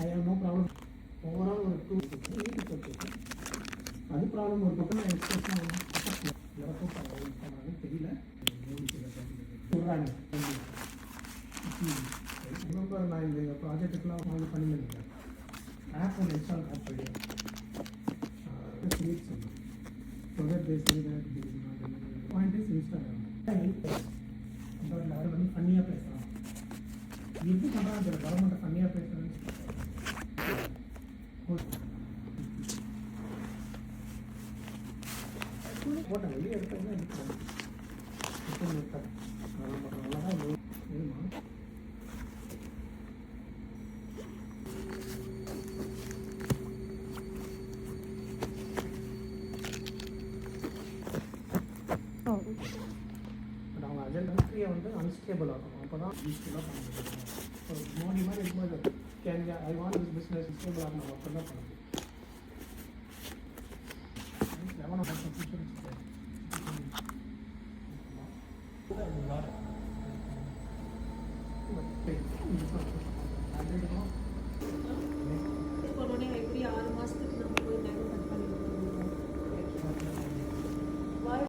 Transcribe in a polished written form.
I have no problem. Overall ஒரு 2 அது problem ஒரு பக்கம் நான் எக்ஸ்பிரஸ் எனக்கும் பண்ணாங்க தெரியல சொல்கிறாங்க. ரிமெம்பர் நான் இந்த ப்ராஜெக்ட்டுக்கெலாம் வாங்கி பண்ணியிருந்தேன். ஆப் ஒன்று இன்ஸ்டால் பண்ணிடுறேன். Project based point is Instagram. But அவர் வந்து ஃபன்னியாக பேசுகிறான். எப்படி பண்ணுறாங்க கவர்மெண்ட்டை ஃபன்னியாக பேசுகிறேன்னு போட்டேன். வெளியே எடுத்தோம்னா எடுத்துக்கணும். நல்லா தான் வேணுமா? பட் அவங்க அஜெண்டாஸ்ட்ரியை வந்து அன்ஸ்டேபிள் ஆகணும். அப்போ தான் யூஸ்ஃபுல்லாக பண்ண முடியும். ஸோ மோடி மாதிரி இருக்கும்போது I want this business stable ஆகணும். அப்போ தான் பண்ண முடியும்.